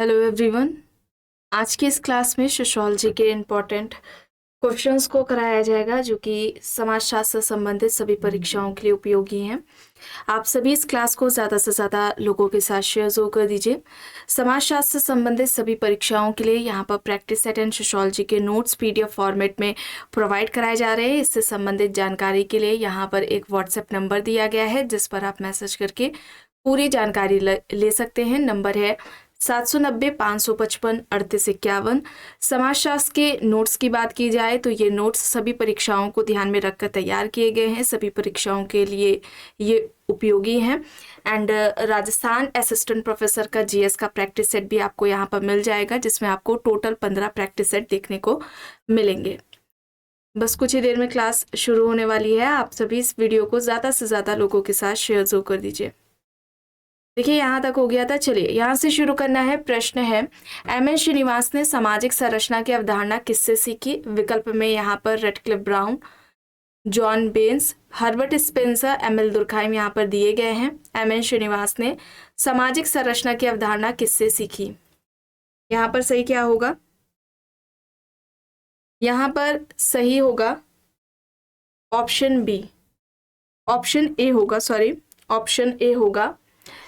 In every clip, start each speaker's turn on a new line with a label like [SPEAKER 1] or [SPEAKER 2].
[SPEAKER 1] Hello everyone. आज की इस क्लास में सोशियोलॉजी के इम्पोर्टेंट क्वेश्चंस को कराया जाएगा जो कि समाजशास्त्र से संबंधित सभी परीक्षाओं के लिए उपयोगी हैं। आप सभी इस क्लास को ज़्यादा से ज़्यादा लोगों के साथ शेयर जरूर कर दीजिए। समाजशास्त्र से संबंधित सभी परीक्षाओं के लिए यहाँ पर प्रैक्टिस सेट एंड सोशियोलॉजी के नोट्स पीडीएफ फॉर्मेट में प्रोवाइड कराए जा रहे हैं। इससे संबंधित जानकारी के लिए यहाँ पर एक व्हाट्सएप नंबर दिया गया है जिस पर आप मैसेज करके पूरी जानकारी ले सकते हैं। नंबर है 790-555-3851। समाजशास्त्र के नोट्स की बात की जाए तो ये नोट्स सभी परीक्षाओं को ध्यान में रखकर तैयार किए गए हैं, सभी परीक्षाओं के लिए ये उपयोगी हैं। एंड राजस्थान असिस्टेंट प्रोफेसर का जीएस का प्रैक्टिस सेट भी आपको यहाँ पर मिल जाएगा जिसमें आपको टोटल 15 प्रैक्टिस सेट देखने को मिलेंगे। बस कुछ ही देर में क्लास शुरू होने वाली है। आप सभी इस वीडियो को ज़्यादा से ज़्यादा लोगों के साथ शेयर जरूर कर दीजिए। देखिए यहाँ तक हो गया था, चलिए यहाँ से शुरू करना है। प्रश्न है, एम.एन. श्रीनिवास ने सामाजिक संरचना की अवधारणा किससे सीखी? विकल्प में यहाँ पर रेडक्लिफ ब्राउन, जॉन बेन्स, हर्बर्ट स्पेंसर, एम.एल. दुर्खाइम यहाँ पर दिए गए हैं। एम.एन. श्रीनिवास ने सामाजिक संरचना की अवधारणा किससे सीखी? यहाँ पर सही क्या होगा? यहाँ पर सही होगा ऑप्शन बी, ऑप्शन ए होगा, सॉरी ऑप्शन ए होगा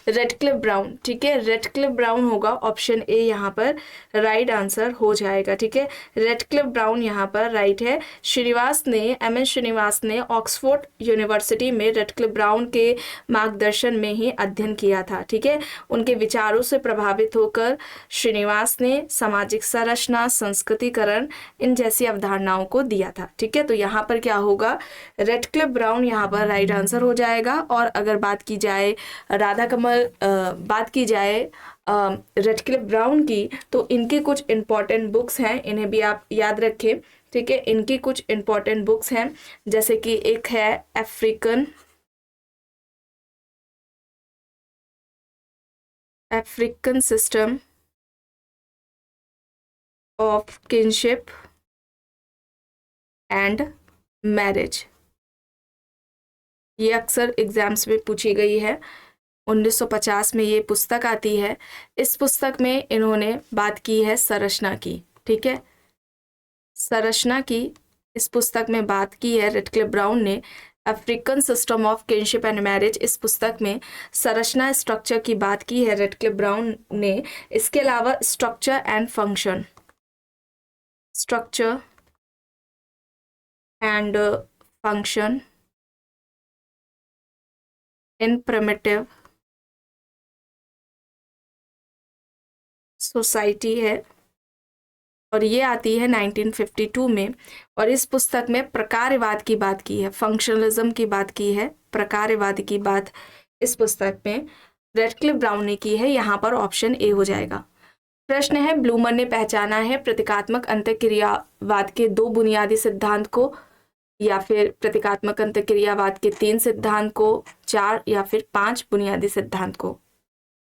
[SPEAKER 1] रेडक्लिफ ब्राउन। ठीक है, रेडक्लिफ ब्राउन होगा ऑप्शन ए यहाँ पर राइट आंसर हो जाएगा। ठीक है, रेडक्लिफ ब्राउन यहाँ पर राइट है। एम.एन. श्रीनिवास ने ऑक्सफोर्ड यूनिवर्सिटी में रेडक्लिफ ब्राउन के मार्गदर्शन में ही अध्ययन किया था। ठीक है, उनके विचारों से प्रभावित होकर श्रीनिवास ने सामाजिक संरचना, संस्कृतिकरण इन जैसी अवधारणाओं को दिया था। ठीक है, तो यहाँ पर क्या होगा? रेडक्लिफ ब्राउन यहाँ पर राइट आंसर हो जाएगा। और अगर बात की जाए रेडक्लिफ ब्राउन की, तो इनकी कुछ इंपॉर्टेंट बुक्स हैं, इन्हें भी आप याद रखें। ठीक है, इनकी कुछ इंपॉर्टेंट बुक्स हैं जैसे कि एक है African system of kinship and marriage. ये अक्सर एग्जाम्स में पूछी गई है। 1950 में ये पुस्तक आती है। इस पुस्तक में इन्होंने बात की है संरचना की। ठीक है, संरचना की इस पुस्तक में बात की है रेडक्लिफ ब्राउन ने। African system of kinship and marriage, इस पुस्तक में संरचना स्ट्रक्चर की बात की है रेडक्लिफ ब्राउन ने। इसके अलावा structure and function, structure and function in primitive society है, और ये आती है 1952 में। और इस पुस्तक में प्रकारवाद की बात की है, फंक्शनलिज्म की बात की है, प्रकारवाद की बात इस पुस्तक में रेडक्लिफ ब्राउन ने की है। यहाँ पर ऑप्शन ए हो जाएगा। प्रश्न है, ब्लूमर ने पहचाना है प्रतीकात्मक अंतःक्रियावाद के 2 बुनियादी सिद्धांत को, या फिर प्रतीकात्मक अंतःक्रियावाद के 3 सिद्धांत को, 4 या फिर 5 बुनियादी सिद्धांत को?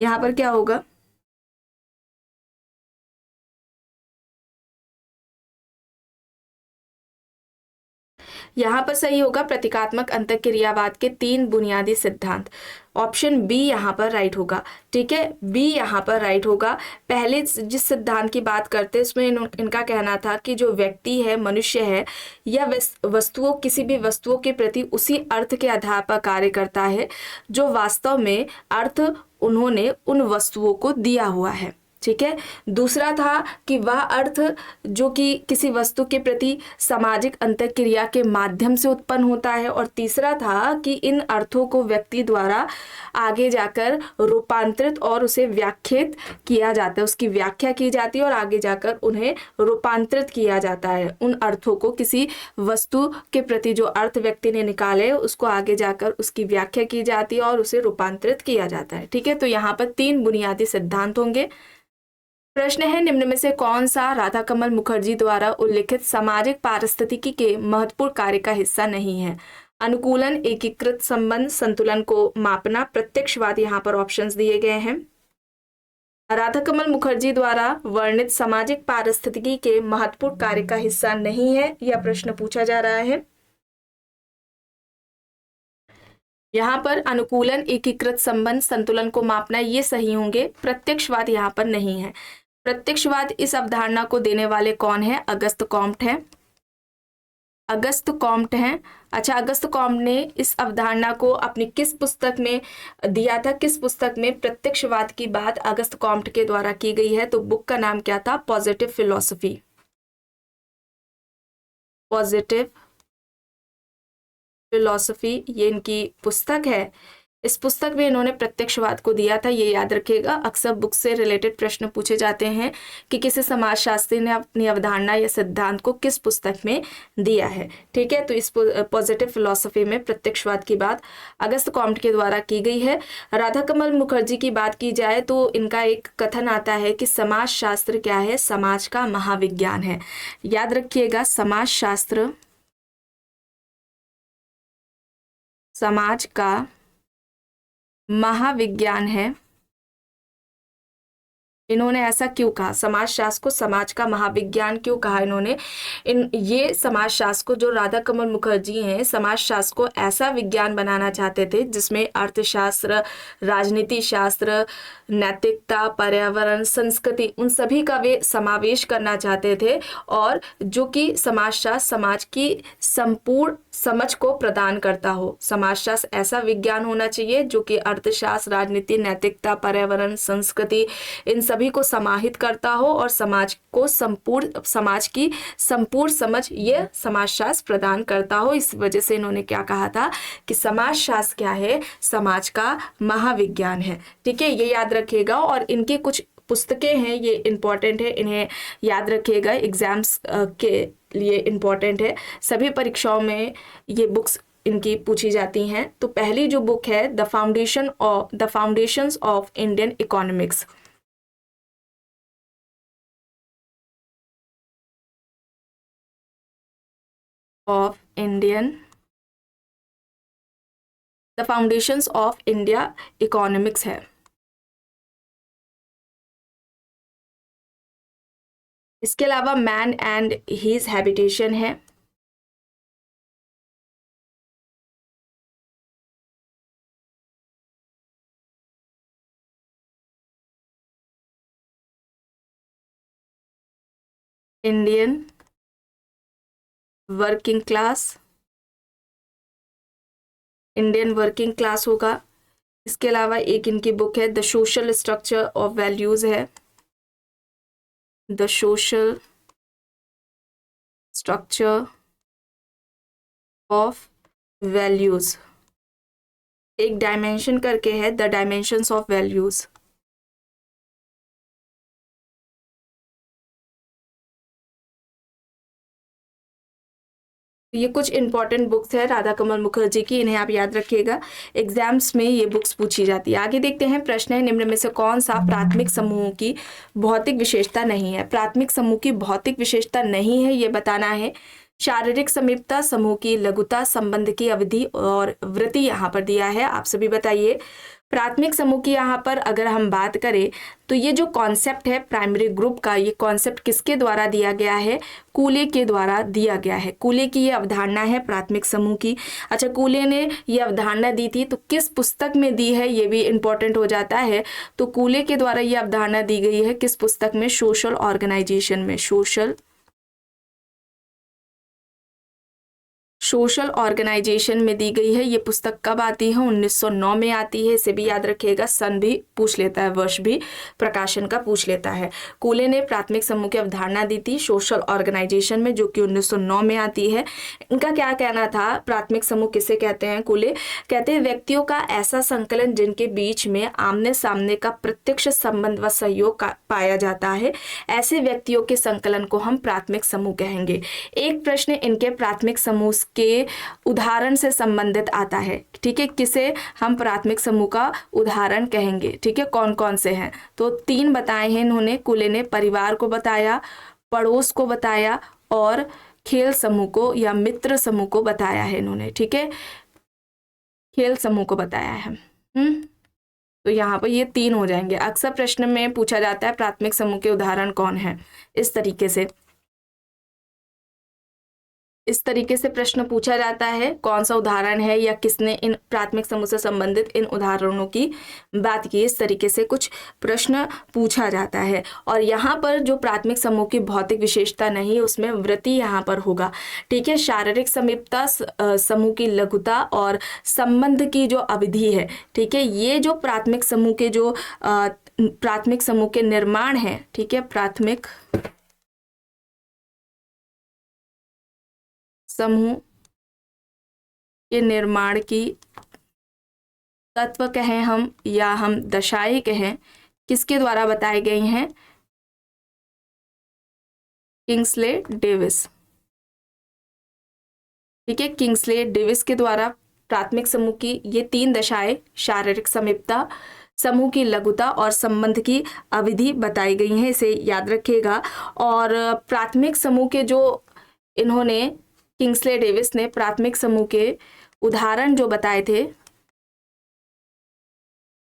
[SPEAKER 1] यहाँ पर क्या होगा? यहाँ पर सही होगा प्रतीकात्मक अंतःक्रियावाद के 3 बुनियादी सिद्धांत। ऑप्शन बी यहाँ पर राइट होगा। ठीक है, बी यहाँ पर राइट होगा। पहले जिस सिद्धांत की बात करते हैं उसमें इनका कहना था कि जो व्यक्ति है, मनुष्य है, या वस्तुओं, किसी भी वस्तुओं के प्रति उसी अर्थ के आधार पर कार्य करता है जो वास्तव में अर्थ उन्होंने उन वस्तुओं को दिया हुआ है। ठीक है, दूसरा था कि वह अर्थ जो कि किसी वस्तु के प्रति सामाजिक अंतःक्रिया के माध्यम से उत्पन्न होता है, और तीसरा था कि इन अर्थों को व्यक्ति द्वारा आगे जाकर रूपांतरित और उसे व्याख्यात किया जाता है, उसकी व्याख्या की जाती है और आगे जाकर उन्हें रूपांतरित किया जाता है। उन अर्थों को, किसी वस्तु के प्रति जो अर्थ व्यक्ति ने निकाले उसको आगे जाकर उसकी व्याख्या की जाती है और उसे रूपांतरित किया जाता है। ठीक है, तो यहाँ पर 3 बुनियादी सिद्धांत होंगे। प्रश्न है, निम्न में से कौन सा राधाकमल मुखर्जी द्वारा उल्लिखित सामाजिक पारिस्थितिकी के महत्वपूर्ण कार्य का हिस्सा नहीं है? अनुकूलन, एकीकृत संबंध, संतुलन को मापना, प्रत्यक्षवाद। यहाँ पर ऑप्शंस दिए गए हैं। राधाकमल मुखर्जी द्वारा वर्णित सामाजिक पारिस्थितिकी के महत्वपूर्ण कार्य का हिस्सा नहीं है, यह प्रश्न पूछा जा रहा है। यहाँ पर अनुकूलन, एकीकृत संबंध, संतुलन को मापना, ये सही होंगे। प्रत्यक्षवाद यहाँ पर नहीं है। प्रत्यक्षवाद इस अवधारणा को देने वाले कौन है? अगस्त कॉम्ट है। अगस्त कॉम्ट हैं। अच्छा, अगस्त कॉम्ट ने इस अवधारणा को अपनी किस पुस्तक में दिया था? किस पुस्तक में प्रत्यक्षवाद की बात अगस्त कॉम्ट के द्वारा की गई है? तो बुक का नाम क्या था? Positive philosophy. पॉजिटिव फिलॉसफी, ये इनकी पुस्तक है। इस पुस्तक में इन्होंने प्रत्यक्षवाद को दिया था, ये याद रखिएगा। अक्सर बुक से रिलेटेड प्रश्न पूछे जाते हैं कि किसी समाजशास्त्री ने अपनी अवधारणा या सिद्धांत को किस पुस्तक में दिया है। ठीक है, तो इस पॉजिटिव फिलॉसफी में प्रत्यक्षवाद की बात अगस्त कॉम्ट के द्वारा की गई है। राधाकमल मुखर्जी की बात की जाए तो इनका एक कथन आता है कि समाजशास्त्र क्या है? समाज का महाविज्ञान है। याद रखिएगा, समाजशास्त्र समाज का महाविज्ञान है। इन्होंने ऐसा क्यों कहा? समाजशास्त्र को समाज का महाविज्ञान क्यों कहा इन्होंने? ये समाजशास्त्र को, जो राधा कमल मुखर्जी हैं, समाजशास्त्र को ऐसा विज्ञान बनाना चाहते थे जिसमें अर्थशास्त्र, राजनीति शास्त्र, नैतिकता, पर्यावरण, संस्कृति, उन सभी का वे समावेश करना चाहते थे, और जो कि समाजशास्त्र समाज की संपूर्ण समझ को प्रदान करता हो। समाजशास्त्र ऐसा विज्ञान होना चाहिए जो कि अर्थशास्त्र, राजनीति, नैतिकता, पर्यावरण, संस्कृति, इन सभी को समाहित करता हो और समाज की संपूर्ण समझ ये समाजशास्त्र प्रदान करता हो। इस वजह से इन्होंने क्या कहा था कि समाजशास्त्र क्या है? समाज का महाविज्ञान है। ठीक है, ये याद रखिएगा। और इनकी कुछ पुस्तकें हैं, ये इंपॉर्टेंट है, इन्हें याद रखिएगा, एग्जाम्स के लिए इंपॉर्टेंट है। सभी परीक्षाओं में ये बुक्स इनकी पूछी जाती हैं। तो पहली जो बुक है, the foundations of Indian economics. Of Indian the foundations of India economics है। इसके अलावा मैन एंड हीज हैबिटेशन है। Indian working class, Indian working class होगा। इसके अलावा एक इनकी बुक है the social structure of values है। The social structure of values. एक डायमेंशन करके है, द डायमेंशंस ऑफ वैल्यूज। ये कुछ इंपॉर्टेंट बुक्स है राधा कमल मुखर्जी की, इन्हें आप याद रखिएगा, एग्जाम्स में ये बुक्स पूछी जाती है। आगे देखते हैं, प्रश्न है, निम्न में से कौन सा प्राथमिक समूह की भौतिक विशेषता नहीं है? प्राथमिक समूह की भौतिक विशेषता नहीं है, ये बताना है। शारीरिक समीपता, समूह की लघुता, संबंध की अवधि और वृत्ति यहाँ पर दिया है। आप सभी बताइए। प्राथमिक समूह की यहाँ पर अगर हम बात करें तो ये जो कॉन्सेप्ट है प्राइमरी ग्रुप का, ये कॉन्सेप्ट किसके द्वारा दिया गया है? कूले के द्वारा दिया गया है। कूले की ये अवधारणा है प्राथमिक समूह की। अच्छा, कूले ने ये अवधारणा दी थी तो किस पुस्तक में दी है, ये भी इंपॉर्टेंट हो जाता है। तो कूले के द्वारा ये अवधारणा दी गई है किस पुस्तक में? सोशल ऑर्गेनाइजेशन में। सोशल ऑर्गेनाइजेशन में दी गई है। ये पुस्तक कब आती है? 1909 में आती है। इसे भी याद रखिएगा, सन भी पूछ लेता है, वर्ष भी प्रकाशन का पूछ लेता है। कूले ने प्राथमिक समूह की अवधारणा दी थी सोशल ऑर्गेनाइजेशन में, जो कि 1909 में आती है। इनका क्या कहना था? प्राथमिक समूह किसे कहते हैं? कूले कहते हैं व्यक्तियों का ऐसा संकलन जिनके बीच में आमने सामने का प्रत्यक्ष संबंध व सहयोग पाया जाता है, ऐसे व्यक्तियों के संकलन को हम प्राथमिक समूह कहेंगे। एक प्रश्न इनके प्राथमिक समूह के उदाहरण से संबंधित आता है। ठीक है, किसे हम प्राथमिक समूह का उदाहरण कहेंगे? ठीक है, कौन कौन से हैं? तो 3 बताए हैं इन्होंने। कूले ने परिवार को बताया, पड़ोस को बताया और खेल समूह को या मित्र समूह को बताया है इन्होंने। ठीक है, खेल समूह को बताया है। तो यहाँ पर ये 3 हो जाएंगे। अक्सर प्रश्न में पूछा जाता है प्राथमिक समूह के उदाहरण कौन है, इस तरीके से। इस तरीके से प्रश्न पूछा जाता है, कौन सा उदाहरण है या किसने इन प्राथमिक समूह से संबंधित इन उदाहरणों की बात की, इस तरीके से कुछ प्रश्न पूछा जाता है। और यहाँ पर जो प्राथमिक समूह की भौतिक विशेषता नहीं, उसमें वृत्ति यहाँ पर होगा। ठीक है, शारीरिक समीपता, समूह की लघुता और संबंध की जो अवधि है, ठीक है, ये जो प्राथमिक समूह के निर्माण है, ठीक है, प्राथमिक समूह के निर्माण की तत्व कहें हम या हम दशाएं कहें, किसके द्वारा बताई गई हैं? Kingsley Davis. ठीक है, किंग्सले डेविस के द्वारा प्राथमिक समूह की ये 3 दशाएं, शारीरिक समीपता, समूह की लघुता और संबंध की अवधि बताई गई हैं, इसे याद रखिएगा। और प्राथमिक समूह के जो इन्होंने, किंग्सले डेविस ने प्राथमिक समूह के उदाहरण जो बताए थे,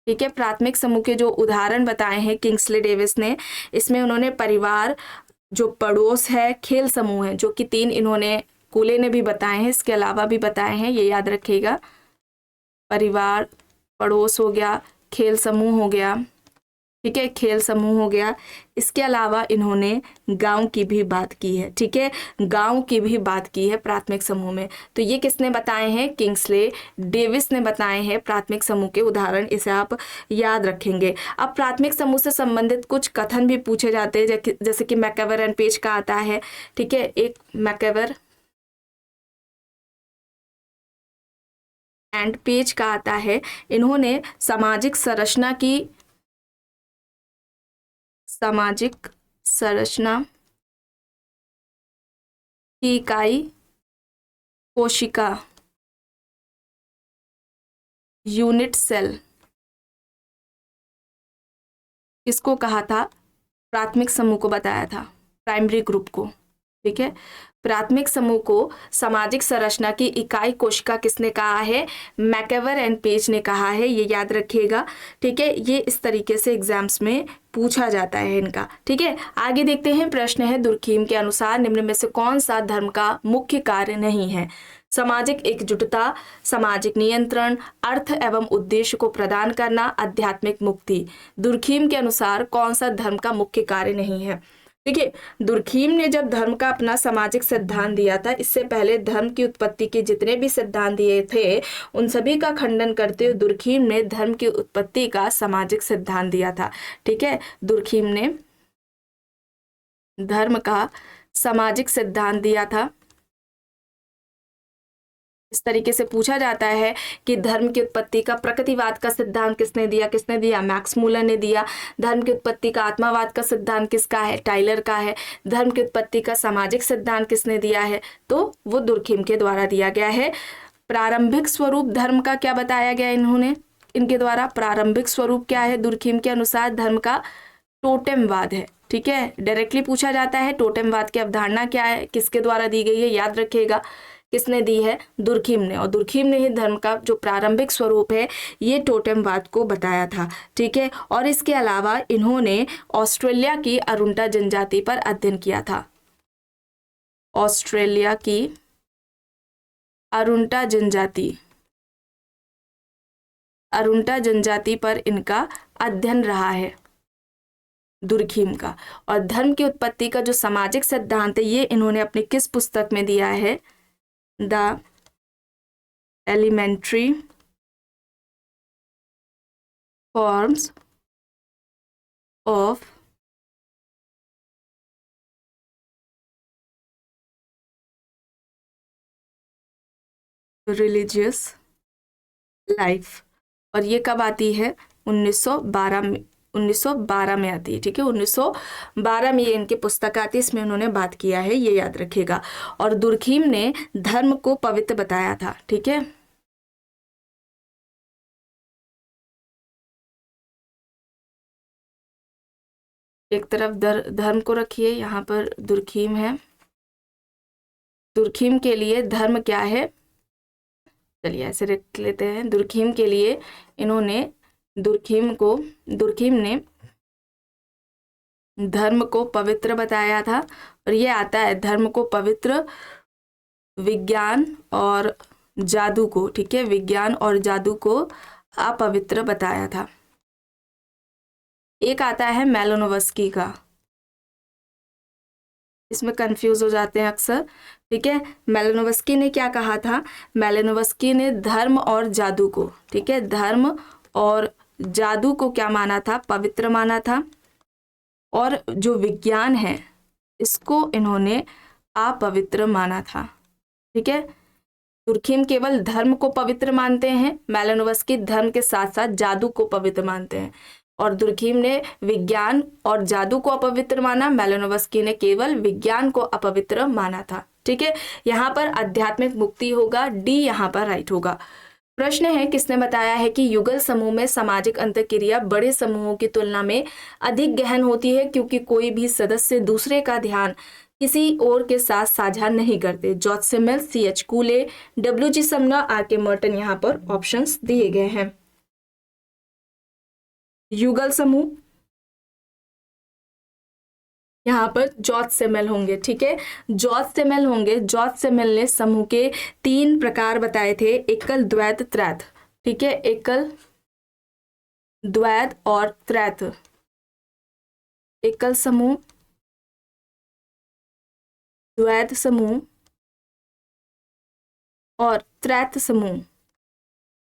[SPEAKER 1] ठीक है, प्राथमिक समूह के जो उदाहरण बताए हैं किंग्सले डेविस ने, इसमें उन्होंने परिवार, जो पड़ोस है, खेल समूह है, जो कि 3 इन्होंने कूले ने भी बताए हैं, इसके अलावा भी बताए हैं, ये याद रखिएगा। परिवार, पड़ोस हो गया, खेल समूह हो गया, ठीक है, खेल समूह हो गया। इसके अलावा इन्होंने गांव की भी बात की है, ठीक है, गांव की भी बात की है प्राथमिक समूह में। तो ये किसने बताए हैं? किंग्सले डेविस ने बताए हैं प्राथमिक समूह के उदाहरण, इसे आप याद रखेंगे। अब प्राथमिक समूह से संबंधित कुछ कथन भी पूछे जाते हैं, जैसे कि मैकएवर एंड पेज का आता है, ठीक है, एक मैकएवर एंड पेज का आता है। इन्होंने सामाजिक संरचना की इकाई कोशिका, यूनिट सेल, किसको कहा था? प्राथमिक समूह को बताया था, प्राइमरी ग्रुप को। ठीक है, प्राथमिक समूह को सामाजिक संरचना की इकाई कोशिका किसने कहा है? मैकएवर एंड पेज ने कहा है, ये याद रखिएगा। ठीक है, ये इस तरीके से एग्जाम्स में पूछा जाता है इनका। ठीक है, आगे देखते हैं। प्रश्न है, दुर्खीम के अनुसार निम्न में से कौन सा धर्म का मुख्य कार्य नहीं है? सामाजिक एकजुटता, सामाजिक नियंत्रण, अर्थ एवं उद्देश्य को प्रदान करना, आध्यात्मिक मुक्ति। दुर्खीम के अनुसार कौन सा धर्म का मुख्य कार्य नहीं है? देखिए, दुर्खीम ने जब धर्म का अपना सामाजिक सिद्धांत दिया था, इससे पहले धर्म की उत्पत्ति के जितने भी सिद्धांत दिए थे, उन सभी का खंडन करते हुए दुर्खीम ने धर्म की उत्पत्ति का सामाजिक सिद्धांत दिया था। ठीक है, दुर्खीम ने धर्म का सामाजिक सिद्धांत दिया था। इस तरीके से पूछा जाता है कि धर्म की उत्पत्ति का प्रकृतिवाद का सिद्धांत किसने दिया? मैक्स मूलर ने दिया। धर्म की उत्पत्ति का आत्मावाद का सिद्धांत किसका है? टाइलर का है। धर्म की उत्पत्ति का सामाजिक सिद्धांत किसने दिया है? तो वो दुर्खीम के द्वारा दिया गया है। प्रारंभिक स्वरूप धर्म का क्या बताया गया इनके द्वारा? प्रारंभिक स्वरूप क्या है दुर्खीम के अनुसार? धर्म का टोटेमवाद है। ठीक है, डायरेक्टली पूछा जाता है टोटेमवाद की अवधारणा क्या है, किसके द्वारा दी गई है, याद रखिएगा। किसने दी है? दुर्खीम ने। और दुर्खीम ने ही धर्म का जो प्रारंभिक स्वरूप है ये टोटेमवाद को बताया था। ठीक है, और इसके अलावा इन्होंने ऑस्ट्रेलिया की अरुंटा जनजाति पर अध्ययन किया था। ऑस्ट्रेलिया की अरुंटा जनजाति पर इनका अध्ययन रहा है दुर्खीम का। और धर्म की उत्पत्ति का जो सामाजिक सिद्धांत है ये इन्होंने अपनी किस पुस्तक में दिया है? The elementary forms of religious life. और ये कब आती है? 1912 में आती है। ठीक है, 1912 में ये इनकी पुस्तक आती है, इसमें उन्होंने बात किया है, ये याद रखिएगा। और दुर्खीम ने धर्म को पवित्र बताया था। ठीक है, एक तरफ धर्म को रखिए, यहाँ पर दुर्खीम है। दुर्खीम के लिए धर्म क्या है? चलिए ऐसे रख लेते हैं। दुर्खीम के लिए दुर्खीम ने धर्म को पवित्र बताया था। और ये आता है, धर्म को पवित्र विज्ञान और जादू को, ठीक है, विज्ञान और जादू को अपवित्र बताया था। एक आता है मैलिनोवस्की का, इसमें कंफ्यूज हो जाते हैं अक्सर, ठीक है। मैलिनोवस्की ने क्या कहा था? मैलिनोवस्की ने धर्म और जादू को, ठीक है, धर्म और जादू को क्या माना था? पवित्र माना था। और जो विज्ञान है इसको इन्होंने अपवित्र माना था, ठीक है। दुर्खिम केवल धर्म को पवित्र मानते हैं, मैलिनोवस्की धर्म के साथ साथ जादू को पवित्र मानते हैं। और दुर्खिम ने विज्ञान और जादू को अपवित्र माना, मैलिनोवस्की ने केवल विज्ञान को अपवित्र माना था, ठीक है। यहाँ पर आध्यात्मिक मुक्ति होगा, डी यहाँ पर राइट होगा। प्रश्न है, किसने बताया है कि युगल समूह में सामाजिक अंतःक्रिया बड़े समूहों की तुलना में अधिक गहन होती है क्योंकि कोई भी सदस्य दूसरे का ध्यान किसी और के साथ साझा नहीं करते? George Simmel, C.H. कूले, W.G. Sumner, R.K. Merton यहाँ पर ऑप्शंस दिए गए हैं। युगल समूह यहाँ पर जॉर्ज सिमेल होंगे, ठीक है, जॉर्ज सिमेल होंगे। जॉर्ज सिमेल ने समूह के 3 प्रकार बताए थे, एकल, द्वैत, त्रैत, ठीक है, एकल, द्वैत और त्रैत। एकल समूह, द्वैत समूह और त्रैत समूह,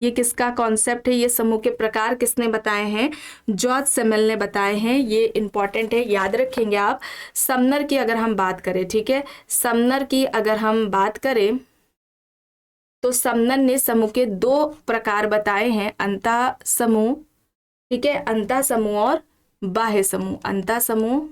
[SPEAKER 1] ये किसका कॉन्सेप्ट है? ये समूह के प्रकार किसने बताए हैं? जॉर्ज सिमेल ने बताए हैं। ये इंपॉर्टेंट है, याद रखेंगे आप। समनर की अगर हम बात करें, ठीक है, समनर की अगर हम बात करें तो समनर ने समूह के 2 प्रकार बताए हैं, अंतः समूह, ठीक है, अंतः समूह और बाह्य समूह, अंतः समूह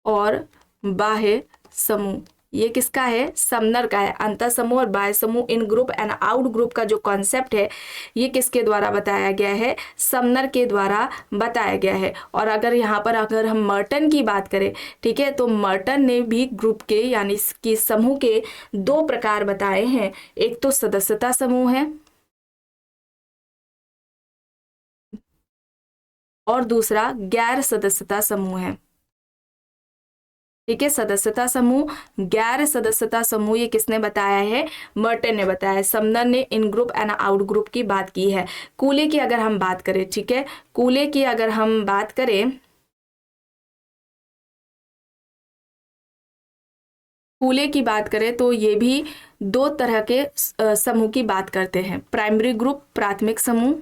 [SPEAKER 1] और बाह्य समूह। ये किसका है? समनर का है। अंतः समूह और बाह्य समूह, इन ग्रुप एंड आउट ग्रुप का जो कॉन्सेप्ट है ये किसके द्वारा बताया गया है? समनर के द्वारा बताया गया है। और अगर यहाँ पर अगर हम मर्टन की बात करें, ठीक है, तो मर्टन ने भी ग्रुप के यानी कि समूह के 2 प्रकार बताए हैं। एक तो सदस्यता समूह है और दूसरा गैर सदस्यता समूह है, ठीक है। सदस्यता समूह, गैर सदस्यता समूह, ये किसने बताया है? मर्टन ने बताया। समनर ने इन ग्रुप एंड आउट ग्रुप की बात की है। कूले की अगर हम बात करें, ठीक है, कूले की अगर हम बात करें, कूले की बात करें तो ये भी 2 तरह के समूह की बात करते हैं। प्राइमरी ग्रुप, प्राथमिक समूह,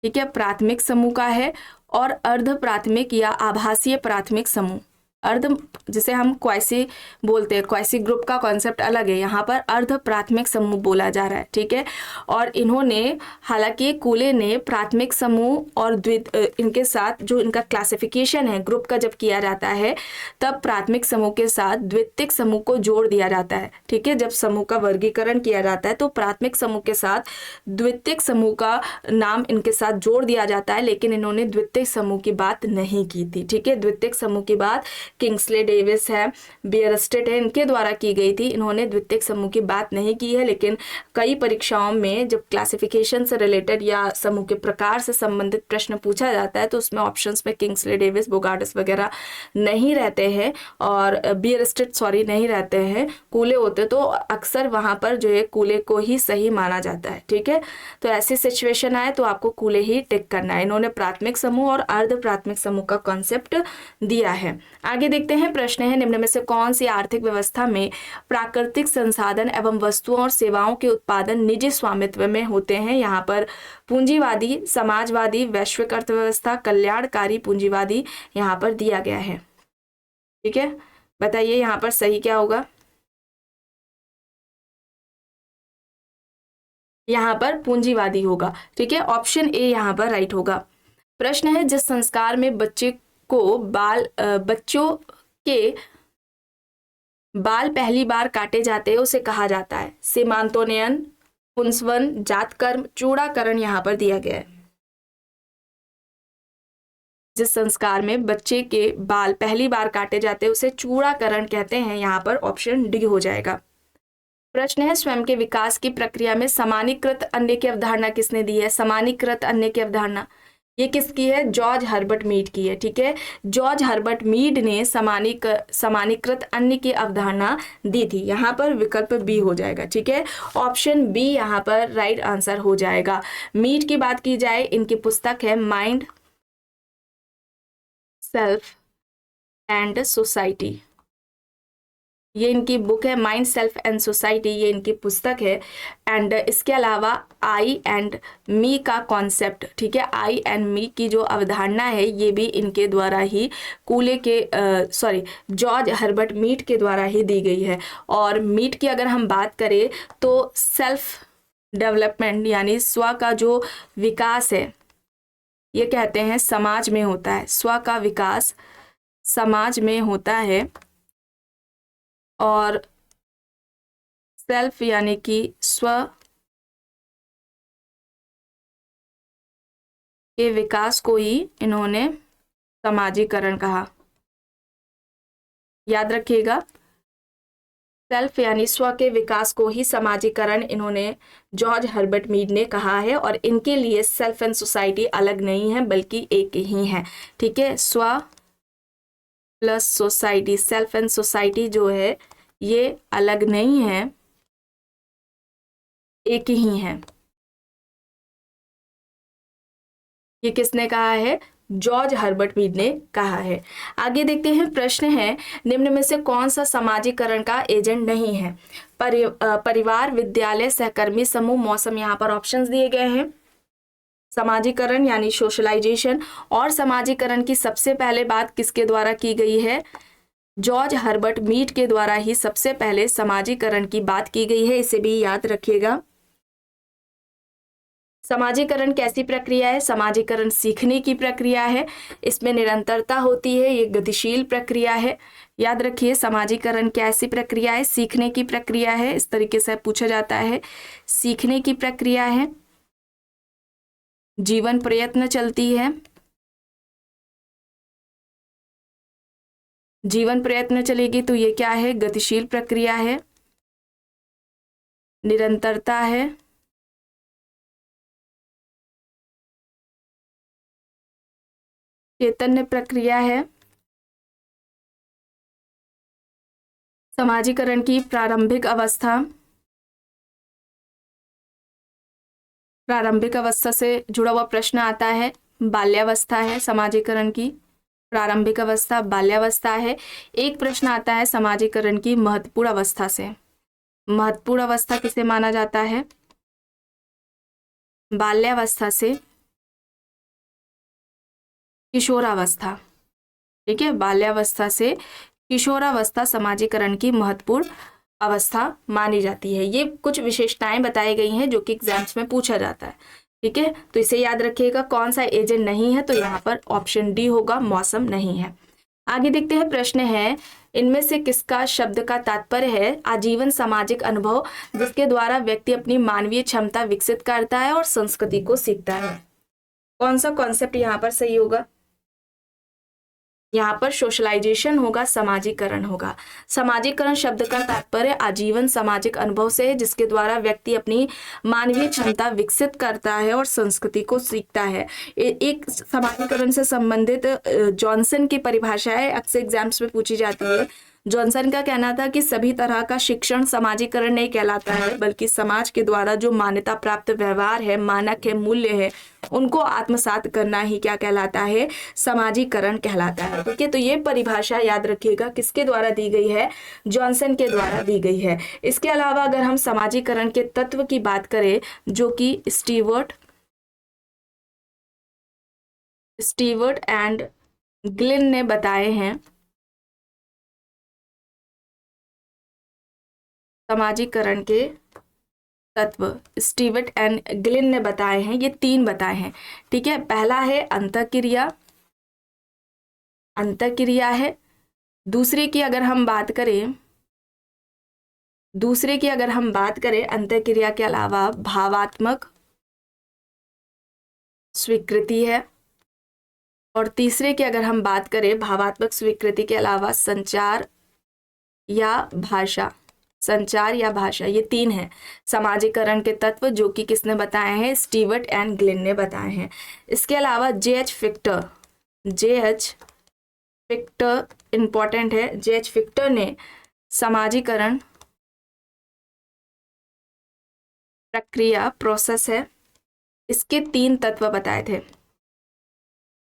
[SPEAKER 1] ठीक है, प्राथमिक समूह का है, और अर्ध प्राथमिक या आभासीय प्राथमिक समूह। अर्ध जिसे हम क्वासी बोलते हैं, क्वासी ग्रुप का कॉन्सेप्ट अलग है, यहाँ पर अर्ध प्राथमिक समूह बोला जा रहा है, ठीक है। और इन्होंने, हालांकि कूले ने प्राथमिक समूह और इनके साथ जो इनका क्लासिफिकेशन है ग्रुप का जब किया जाता है तब प्राथमिक समूह के साथ द्वितीयक समूह को जोड़ दिया जाता है, ठीक है। जब समूह का वर्गीकरण किया जाता है तो प्राथमिक समूह के साथ द्वितीयक समूह का नाम इनके साथ जोड़ दिया जाता है, लेकिन इन्होंने द्वितीयक समूह की बात नहीं की थी, ठीक है। द्वितीयक समूह की बात किंग्सले डेविस है, बियरस्टेट है, इनके द्वारा की गई थी। इन्होंने द्वितीयक समूह की बात नहीं की है, लेकिन कई परीक्षाओं में जब क्लासिफिकेशन से रिलेटेड या समूह के प्रकार से संबंधित प्रश्न पूछा जाता है तो उसमें ऑप्शंस में किंग्सले डेविस, बोगार्ड्स वगैरह नहीं रहते हैं और बियरस्टेट नहीं रहते हैं, कूले होते, तो अक्सर वहां पर जो है कूले को ही सही माना जाता है, ठीक है। तो ऐसी सिचुएशन आए तो आपको कूले ही टिक करना है। इन्होंने प्राथमिक समूह और अर्ध प्राथमिक समूह का कॉन्सेप्ट दिया है। आगे देखते हैं, प्रश्न है, निम्न में से कौन सी आर्थिक व्यवस्था में प्राकृतिक संसाधन एवं वस्तुओं और सेवाओं के उत्पादन निजी स्वामित्व में होते हैं? यहाँ पर पूंजीवादी, समाजवादी, वैश्विक अर्थव्यवस्था, कल्याणकारी पूंजीवादी यहाँ पर दिया गया है, ठीक है। बताइए यहाँ पर सही क्या होगा? यहाँ पर पूंजीवादी होगा, ठीक है, ऑप्शन ए यहाँ पर राइट होगा। प्रश्न है, जिस संस्कार में बच्चों के बाल पहली बार काटे जाते हैं उसे कहा जाता है? सीमांतोन्नयन, पुंसवन, जातकर्म, चूड़ाकरण यहाँ पर दिया गया है। जिस संस्कार में बच्चे के बाल पहली बार काटे जाते हैं उसे चूड़ाकरण कहते हैं, यहाँ पर ऑप्शन डी हो जाएगा। प्रश्न है, स्वयं के विकास की प्रक्रिया में समानीकृत अन्य की अवधारणा किसने दी है? समानीकृत अन्य की अवधारणा ये किसकी है? जॉर्ज हर्बर्ट मीड की है। ठीक है, जॉर्ज हर्बर्ट मीड ने समानीकृत अन्य की अवधारणा दी थी। यहाँ पर विकल्प बी हो जाएगा। ठीक है, ऑप्शन बी यहाँ पर राइट आंसर हो जाएगा। मीड की बात की जाए, इनकी पुस्तक है माइंड, सेल्फ एंड सोसाइटी। ये इनकी बुक है, माइंड सेल्फ एंड सोसाइटी, ये इनकी पुस्तक है। एंड इसके अलावा आई एंड मी का कॉन्सेप्ट, ठीक है, आई एंड मी की जो अवधारणा है ये भी इनके द्वारा ही जॉर्ज हर्बर्ट मीड के द्वारा ही दी गई है। और मीड की अगर हम बात करें तो सेल्फ डेवलपमेंट यानी स्व का जो विकास है, ये कहते हैं समाज में होता है। स्व का विकास समाज में होता है और सेल्फ यानी कि स्व के विकास को ही इन्होंने समाजीकरण कहा। याद रखिएगा, सेल्फ यानी स्व के विकास को ही समाजीकरण इन्होंने जॉर्ज हर्बर्ट मीड ने कहा है। और इनके लिए सेल्फ एंड सोसाइटी अलग नहीं है बल्कि एक ही है। ठीक है, स्व plus society, self and society जो है ये अलग नहीं है, एक ही है। ये किसने कहा है? जॉर्ज हर्बर्ट मीड ने कहा है। आगे देखते हैं, प्रश्न है निम्न में से कौन सा समाजीकरण का एजेंट नहीं है? परिवार, विद्यालय, सहकर्मी समूह, मौसम। यहाँ पर ऑप्शंस दिए गए हैं। समाजीकरण यानी सोशलाइजेशन, और समाजीकरण की सबसे पहले बात किसके द्वारा की गई है? जॉर्ज हर्बर्ट मीड के द्वारा ही सबसे पहले समाजीकरण की बात की गई है। इसे भी याद रखिएगा। समाजीकरण कैसी प्रक्रिया है? समाजीकरण सीखने की प्रक्रिया है, इसमें निरंतरता होती है, ये गतिशील प्रक्रिया है। याद रखिए, समाजीकरण कैसी प्रक्रिया है? सीखने की प्रक्रिया है। इस तरीके से पूछा जाता है, सीखने की प्रक्रिया है, जीवन प्रयत्न चलती है, जीवन प्रयत्न चलेगी तो ये क्या है? गतिशील प्रक्रिया है, निरंतरता है, चैतन्य प्रक्रिया है। समाजीकरण की प्रारंभिक अवस्था से जुड़ा हुआ प्रश्न आता है, बाल्यावस्था है। समाजीकरण की प्रारंभिक अवस्था बाल्यावस्था है। एक प्रश्न आता है समाजीकरण की महत्वपूर्ण अवस्था से। महत्वपूर्ण अवस्था किसे माना जाता है? बाल्यावस्था से किशोरावस्था। ठीक है, बाल्यावस्था से किशोरावस्था समाजीकरण की महत्वपूर्ण अवस्था मानी जाती है। ये कुछ विशेषताएं बताई गई हैं जो कि एग्जाम्स में पूछा जाता है। ठीक है, तो इसे याद रखिएगा। कौन सा एजेंट नहीं है? तो यहाँ पर ऑप्शन डी होगा, मौसम नहीं है। आगे देखते हैं, प्रश्न है इनमें से किसका शब्द का तात्पर्य है आजीवन सामाजिक अनुभव जिसके द्वारा व्यक्ति अपनी मानवीय क्षमता विकसित करता है और संस्कृति को सीखता है? कौन सा कॉन्सेप्ट यहाँ पर सही होगा? यहाँ पर सोशलाइजेशन होगा, समाजीकरण होगा। समाजीकरण शब्द का तात्पर्य आजीवन सामाजिक अनुभव से है जिसके द्वारा व्यक्ति अपनी मानवीय क्षमता विकसित करता है और संस्कृति को सीखता है। एक समाजीकरण से संबंधित जॉनसन की परिभाषा है, अक्सर एग्जाम्स में पूछी जाती है। जॉनसन का कहना था कि सभी तरह का शिक्षण समाजीकरण नहीं कहलाता है बल्कि समाज के द्वारा जो मान्यता प्राप्त व्यवहार है, मानक है, मूल्य है, उनको आत्मसात करना ही क्या कहलाता है? समाजीकरण कहलाता है। ठीक है, तो ये परिभाषा याद रखिएगा किसके द्वारा दी गई है? जॉनसन के द्वारा दी गई है। इसके अलावा अगर हम समाजीकरण के तत्व की बात करें जो कि स्टीवर्ट एंड ग्लिन ने बताए हैं, समाजीकरण के तत्व स्टीवर्ट एंड ग्लिन ने बताए हैं, ये 3 बताए हैं। ठीक है, पहला है अंतःक्रिया, अंतःक्रिया है। दूसरे की अगर हम बात करें अंतःक्रिया के अलावा भावात्मक स्वीकृति है। और तीसरे की अगर हम बात करें भावात्मक स्वीकृति के अलावा संचार या भाषा। संचार या भाषा, ये 3 हैं समाजीकरण के तत्व, जो कि किसने बताए हैं? स्टीवर्ट एंड ग्लिन ने बताए हैं। इसके अलावा जे.एच. फिक्टर इंपॉर्टेंट है। जे.एच. फिक्टर ने समाजीकरण प्रक्रिया, प्रोसेस है, इसके 3 तत्व बताए थे।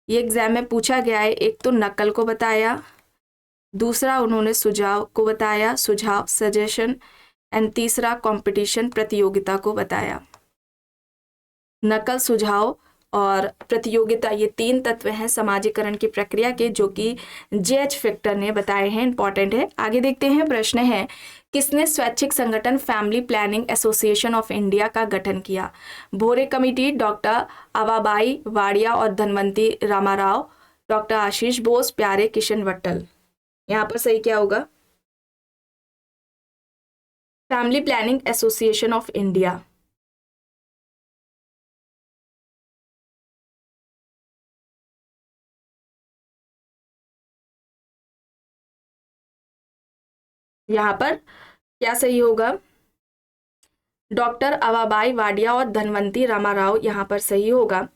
[SPEAKER 1] ये एग्जाम में पूछा गया है। एक तो नकल को बताया, दूसरा उन्होंने सुझाव को बताया, सुझाव सजेशन, एंड तीसरा कंपटीशन, प्रतियोगिता को बताया। नकल, सुझाव और प्रतियोगिता, ये 3 तत्व हैं समाजीकरण की प्रक्रिया के, जो कि जे.एच. फिक्टर ने बताए हैं। इंपॉर्टेंट है। आगे देखते हैं। प्रश्न है, किसने स्वैच्छिक संगठन family planning association of India का गठन किया? भोरे कमेटी, डॉक्टर आवाबाई वाडिया और धनवंती रामाराव, डॉक्टर आशीष बोस, प्यारे किशन वट्टल। यहाँ पर सही क्या होगा? Family planning association of India. यहाँ पर क्या सही होगा? डॉक्टर आवाबाई वाडिया और धनवंती रामाराव यहाँ पर सही होगा।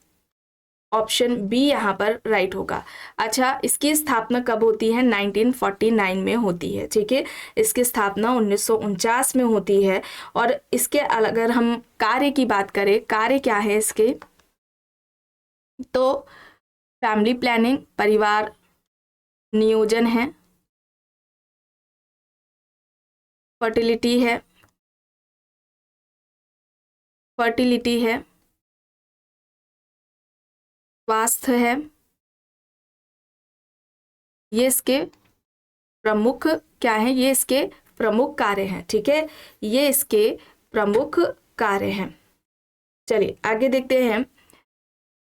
[SPEAKER 1] ऑप्शन बी यहाँ पर राइट होगा। अच्छा, इसकी स्थापना कब होती है? 1949 में होती है। ठीक है, इसकी स्थापना 1949 में होती है। और इसके अगर हम कार्य की बात करें, कार्य क्या है इसके? तो फैमिली प्लानिंग, परिवार नियोजन है, फर्टिलिटी है, स्वास्थ्य है, ये इसके प्रमुख क्या है? ये इसके प्रमुख कार्य हैं। ठीक है, ये इसके प्रमुख कार्य हैं। चलिए आगे देखते हैं।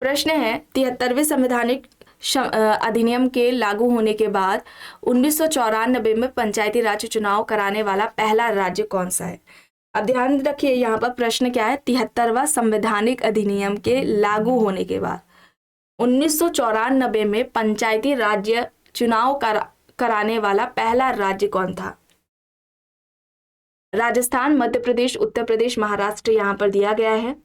[SPEAKER 1] प्रश्न है, 73वें संवैधानिक अधिनियम के लागू होने के बाद 1994 में पंचायती राज चुनाव कराने वाला पहला राज्य कौन सा है? अब ध्यान रखिए, यहाँ पर प्रश्न क्या है? 73वां संवैधानिक अधिनियम के लागू होने के बाद 1994 में पंचायती राज्य चुनाव कराने वाला पहला राज्य कौन था? राजस्थान, मध्य प्रदेश, उत्तर प्रदेश, महाराष्ट्र यहाँ पर दिया गया है।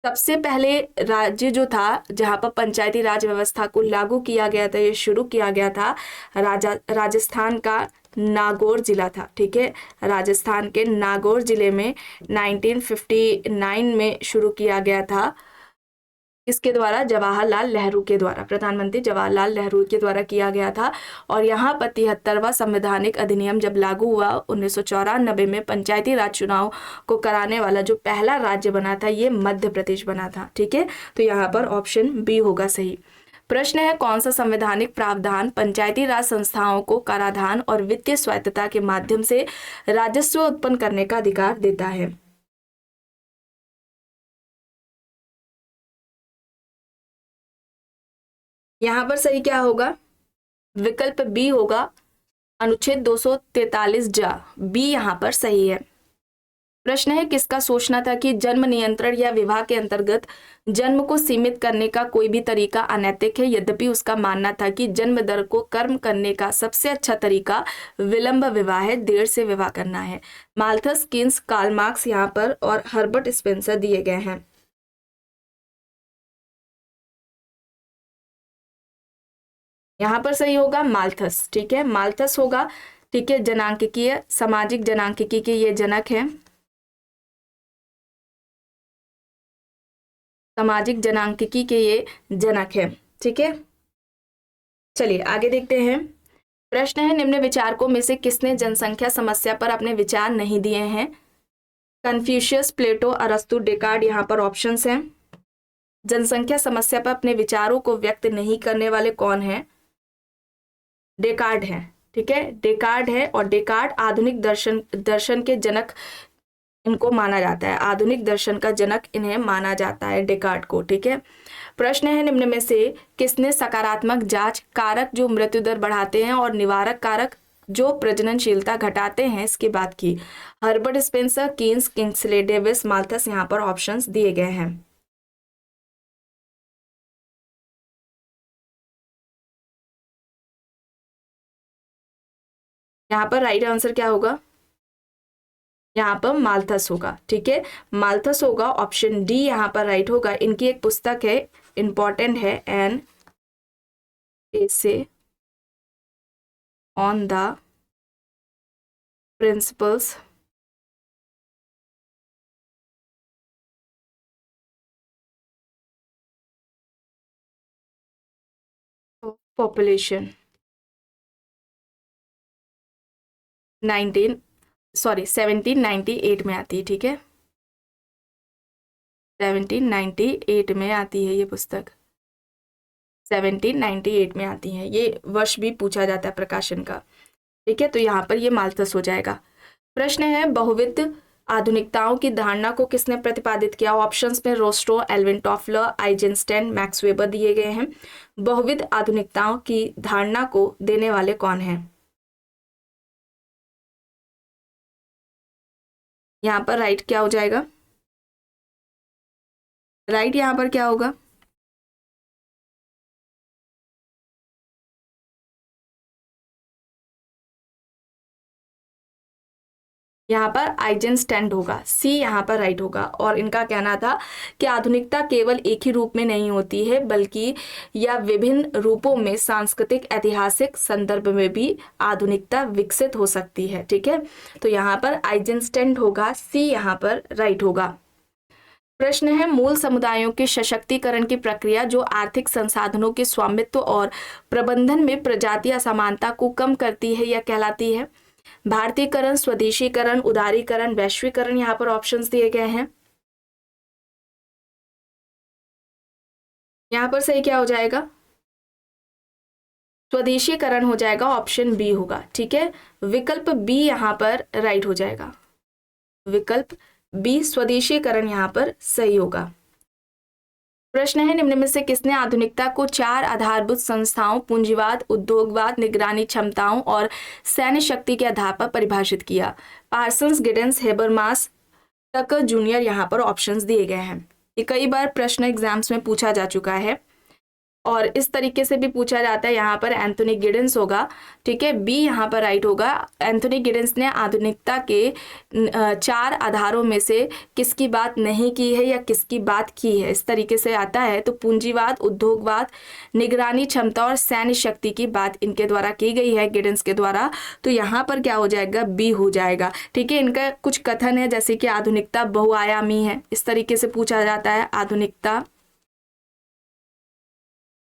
[SPEAKER 1] सबसे पहले राज्य जो था जहां पर पंचायती राज व्यवस्था को लागू किया गया था, ये शुरू किया गया था, राजस्थान का नागौर जिला था। ठीक है, राजस्थान के नागौर जिले में 1959 में शुरू किया गया था। किसके द्वारा? जवाहरलाल नेहरू के द्वारा, प्रधानमंत्री जवाहरलाल नेहरू के द्वारा किया गया था। और यहाँ पर 73वां संवैधानिक अधिनियम जब लागू हुआ 1994 में, पंचायती राज चुनाव को कराने वाला जो पहला राज्य बना था, ये मध्य प्रदेश बना था। ठीक है, तो यहाँ पर ऑप्शन बी होगा सही। प्रश्न है, कौन सा संवैधानिक प्रावधान पंचायती राज संस्थाओं को कराधान और वित्तीय स्वायत्तता के माध्यम से राजस्व उत्पन्न करने का अधिकार देता है? यहाँ पर सही क्या होगा? विकल्प बी होगा, अनुच्छेद 243 जा, बी यहाँ पर सही है। प्रश्न है, किसका सोचना था कि जन्म नियंत्रण या विवाह के अंतर्गत जन्म को सीमित करने का कोई भी तरीका अनैतिक है, यद्यपि उसका मानना था कि जन्म दर को कम करने का सबसे अच्छा तरीका विलंब विवाह है, देर से विवाह करना है? माल्थस, किन्स, कार्ल मार्क्स यहाँ पर और हर्बर्ट स्पेंसर दिए गए हैं। यहाँ पर सही होगा माल्थस। ठीक है, माल्थस होगा। ठीक है, जनांकिकीय, सामाजिक जनांकिकी के ये जनक हैं, सामाजिक जनांकिकी के ये जनक हैं। ठीक है, चलिए आगे देखते हैं। प्रश्न है, निम्न विचारकों में से किसने जनसंख्या समस्या पर अपने विचार नहीं दिए हैं? कन्फ्यूशियस, प्लेटो, अरस्तु, डेकार्ड यहाँ पर ऑप्शंस हैं। जनसंख्या समस्या पर अपने विचारों को व्यक्त नहीं करने वाले कौन हैं? डेकार्ड है। ठीक है, डेकार्ड है, और डेकार्ड आधुनिक दर्शन के जनक इनको माना जाता है, आधुनिक दर्शन का जनक इन्हें माना जाता है, डेकार्ड को। ठीक है, प्रश्न है, निम्न में से किसने सकारात्मक जांच कारक जो मृत्यु दर बढ़ाते हैं और निवारक कारक जो प्रजननशीलता घटाते हैं इसकी बात की? Herbert Spencer, Keynes, Kingsley Davis, Malthus यहाँ पर ऑप्शंस दिए गए हैं। यहाँ पर राइट आंसर क्या होगा? यहाँ पर माल्थस होगा, ठीक है, माल्थस होगा, ऑप्शन डी यहाँ पर राइट होगा। इनकी एक पुस्तक है, इंपॉर्टेंट है, an essay on the principles of population, 1798 में आती है, ठीक है, 1798 में आती है ये पुस्तक, 1798 में आती है, ये वर्ष भी पूछा जाता है प्रकाशन का, ठीक है, तो यहाँ पर ये माल्थस हो जाएगा। प्रश्न है, बहुविध आधुनिकताओं की धारणा को किसने प्रतिपादित किया? ऑप्शंस में रोस्ट्रो, Alvin Toffler, Eisenstein, max weber दिए गए हैं। बहुविध आधुनिकताओं की धारणा को देने वाले कौन हैं? यहाँ पर राइट क्या हो जाएगा? राइट यहाँ पर क्या होगा? यहाँ पर आइजेंस्टाइन होगा, सी यहाँ पर राइट होगा। और इनका कहना था कि आधुनिकता केवल एक ही रूप में नहीं होती है, बल्कि यह विभिन्न रूपों में सांस्कृतिक ऐतिहासिक संदर्भ में भी आधुनिकता विकसित हो सकती है, ठीक है, तो यहाँ पर आइजेंस्टाइन होगा, सी यहाँ पर राइट होगा। प्रश्न है, मूल समुदायों के सशक्तिकरण की प्रक्रिया जो आर्थिक संसाधनों के स्वामित्व और प्रबंधन में प्रजातीय असमानता को कम करती है, यह कहलाती है? भारतीयकरण, स्वदेशीकरण, उदारीकरण, वैश्वीकरण, यहाँ पर ऑप्शंस दिए गए हैं। यहाँ पर सही क्या हो जाएगा? स्वदेशीकरण हो जाएगा, ऑप्शन बी होगा, ठीक है, विकल्प बी यहाँ पर राइट हो जाएगा, विकल्प बी स्वदेशीकरण यहाँ पर सही होगा। प्रश्न है, निम्न में से किसने आधुनिकता को 4 आधारभूत संस्थाओं पूंजीवाद, उद्योगवाद, निगरानी क्षमताओं और सैन्य शक्ति के आधार पर परिभाषित किया? पार्सन्स, गिडेंस, हेबरमास, टकर जूनियर, यहाँ पर ऑप्शंस दिए गए हैं। ये कई बार प्रश्न एग्जाम्स में पूछा जा चुका है और इस तरीके से भी पूछा जाता है। यहाँ पर एंथोनी गिडेंस होगा, ठीक है, बी यहाँ पर राइट होगा। एंथोनी गिडेंस ने आधुनिकता के 4 आधारों में से किसकी बात नहीं की है या किसकी बात की है, इस तरीके से आता है। तो पूंजीवाद, उद्योगवाद, निगरानी क्षमता और सैन्य शक्ति की बात इनके द्वारा की गई है, गिडेंस के द्वारा, तो यहाँ पर क्या हो जाएगा? बी हो जाएगा, ठीक है। इनका कुछ कथन है जैसे कि आधुनिकता बहुआयामी है, इस तरीके से पूछा जाता है, आधुनिकता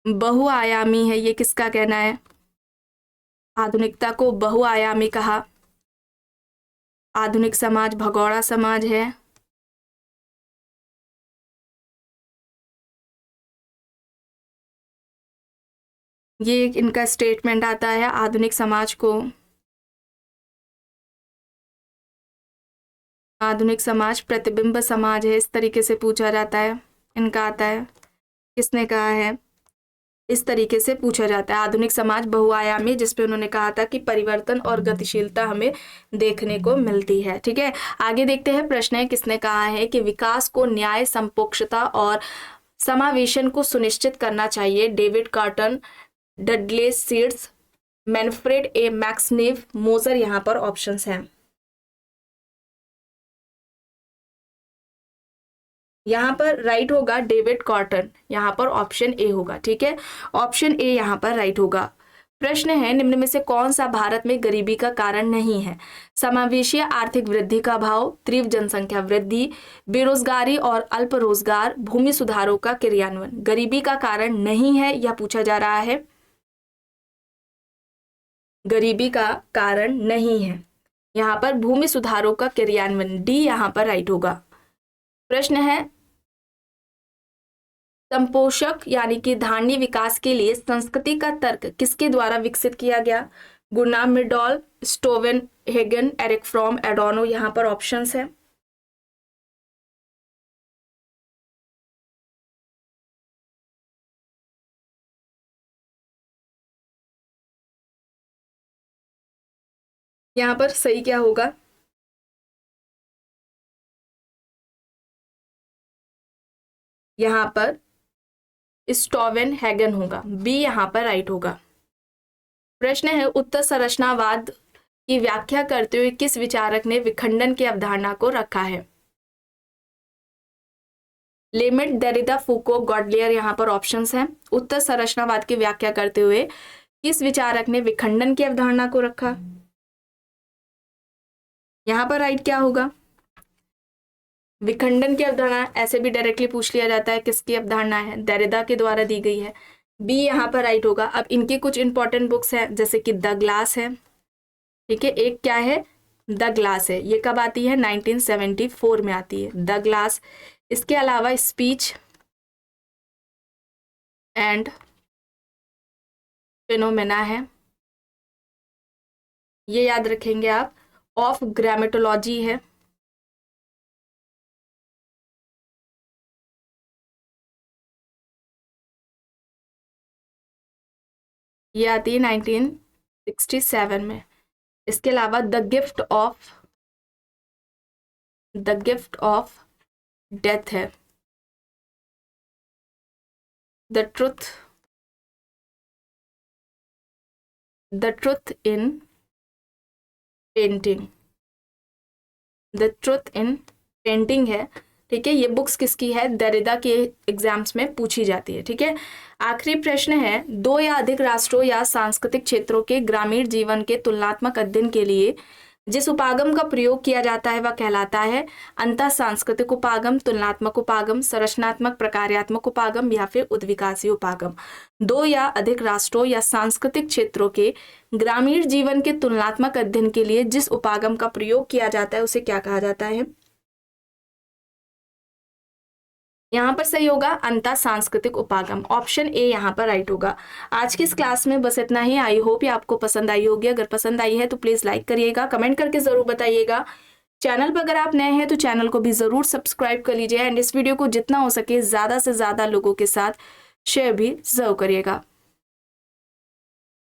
[SPEAKER 1] बहुआयामी है, ये किसका कहना है? आधुनिकता को बहुआयामी कहा। आधुनिक समाज भगोड़ा समाज है, ये इनका स्टेटमेंट आता है। आधुनिक समाज को, आधुनिक समाज प्रतिबिंब समाज है, इस तरीके से पूछा जाता है, इनका आता है। किसने कहा है? इस तरीके से पूछा जाता है, आधुनिक समाज बहुआयामी, जिसपे उन्होंने कहा था कि परिवर्तन और गतिशीलता हमें देखने को मिलती है, ठीक है। आगे देखते हैं, प्रश्न है, किसने कहा है कि विकास को न्याय, संपोक्षता और समावेशन को सुनिश्चित करना चाहिए? David Korten, Dudley Seers, Manfred A Max-Neef, Moser, यहाँ पर ऑप्शंस हैं। यहाँ पर राइट होगा डेविड कॉटन, यहाँ पर ऑप्शन ए होगा, ठीक है, ऑप्शन ए यहाँ पर राइट होगा। प्रश्न है, निम्न में से कौन सा भारत में गरीबी का कारण नहीं है? समावेशी आर्थिक वृद्धि का अभाव, तीव्र जनसंख्या वृद्धि, बेरोजगारी और अल्प रोजगार, भूमि सुधारों का क्रियान्वयन। गरीबी का कारण नहीं है यह पूछा जा रहा है, गरीबी का कारण नहीं है, यहाँ पर भूमि सुधारों का क्रियान्वयन, डी यहाँ पर राइट होगा। प्रश्न है, संपोषक यानी कि धारणी विकास के लिए संस्कृति का तर्क किसके द्वारा विकसित किया गया? गुरनाम मिर्डॉल, स्टोवेन हेगन, एरिक फ्रॉम, एडोनो, यहाँ पर ऑप्शंस है। यहाँ पर सही क्या होगा? यहाँ पर स्टोवेन हैगन होगा, बी यहाँ पर राइट होगा। प्रश्न है, उत्तर संरचनावाद की व्याख्या करते हुए किस विचारक ने विखंडन की अवधारणा को रखा है? लेमिट, देरिदा, फूको, गॉडलियर यहाँ पर ऑप्शंस हैं। उत्तर संरचनावाद की व्याख्या करते हुए किस विचारक ने विखंडन की अवधारणा को रखा? यहाँ पर राइट क्या होगा? विखंडन की अवधारणा ऐसे भी डायरेक्टली पूछ लिया जाता है, किसकी अवधारणा है? देरिदा के द्वारा दी गई है। बी यहाँ पर राइट होगा। अब इनकी कुछ इंपॉर्टेंट बुक्स हैं, जैसे कि द ग्लास है, ठीक है, एक क्या है, द ग्लास है, ये कब आती है? 1974 में आती है द ग्लास। इसके अलावा स्पीच एंड फिनोमेना है, ये याद रखेंगे आप। ऑफ ग्रामेटोलॉजी है, ये आती है 1967 में। इसके अलावा द गिफ्ट ऑफ डेथ है, the truth in painting, the truth in painting है, ठीक है। ये बुक्स किसकी है? देरिदा के एग्जाम्स में पूछी जाती है, ठीक है। आखिरी प्रश्न है, दो या अधिक राष्ट्रों या सांस्कृतिक क्षेत्रों के ग्रामीण जीवन के तुलनात्मक अध्ययन के लिए जिस उपागम का प्रयोग किया जाता है वह कहलाता है अंतः सांस्कृतिक उपागम, तुलनात्मक उपागम, संरचनात्मक प्रकार्यात्मक उपागम या फिर उद्विकासी उपागम। दो या अधिक राष्ट्रों या सांस्कृतिक क्षेत्रों के ग्रामीण जीवन के तुलनात्मक अध्ययन के लिए जिस उपागम का प्रयोग किया जाता है उसे क्या कहा जाता है? यहाँ पर सही होगा अंतः सांस्कृतिक उपागम, ऑप्शन ए यहाँ पर राइट होगा। आज की इस क्लास में बस इतना ही। आई होप ये आपको पसंद आई होगी। अगर पसंद आई है तो प्लीज लाइक करिएगा, कमेंट करके जरूर बताइएगा। चैनल पर अगर आप नए हैं तो चैनल को भी जरूर सब्सक्राइब कर लीजिए एंड इस वीडियो को जितना हो सके ज्यादा से ज्यादा लोगों के साथ शेयर भी जरूर करिएगा।